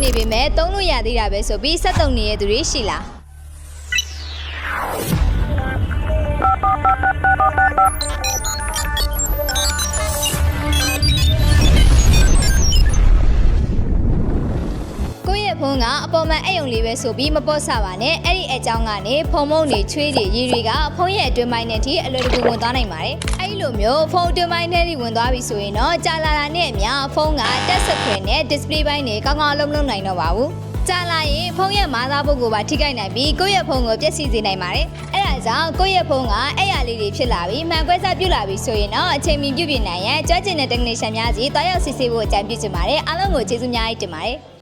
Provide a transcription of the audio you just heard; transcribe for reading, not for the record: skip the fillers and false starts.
နေပေမဲ့သုံးလို့ရသေးတာပဲဆိုပြီးဆက်တုံနေတဲ့သူတွေရှိလားဖုန်းကအပေါ်မှာအဲ့ယုံလေးပဲဆိုပြီးမပေါ့ဆပါနဲ့အဲ့ဒီအကြောင်းကနေဖုံမုံတွေချွေးတွေရည်တွေကဖုန်းရဲ့အတွင်းပိုင်းနဲ့ထိအလွယ်တကူဝင်သွားနိုင်ပါတယ်အဲ့ဒီလိုမျိုးဖုန်းအတွင်းပိုင်းနဲ့ထိဝင်သွားပြီဆိုရင်တော့ကြာလာတာနဲ့အမျှဖုန်းကတက်စခွဲနဲ့ display ပိုင်းတွေကောင်းကောင်းအလုံးမလုံးနိုင်တော့ပါဘူးကြာလာရင်ဖုန်းရဲ့မာသားပုတ်ကိုပါထိခိုက်နိုင်ပြီးကိုယ့်ရဲ့ဖုန်းကိုပျက်စီးစေနိုင်ပါတယ်အဲ့ဒါကြောင့်ကိုယ့်ရဲ့ဖုန်းကအဲ့ရလေးတွေဖြစ်လာပြီးမှန်ကွဲစားပြုတ်လာပြီးဆိုရင်တော့အချိန်မီပြုပြင်နိုင်ရန်ကြွကျင်တဲ့ technician များစီတွားရောက်စစ်ဆေးဖို့အကြံပြုချင်ပါတယ်အားလုံးကိုကျေးဇူးများတင်ပါတယ်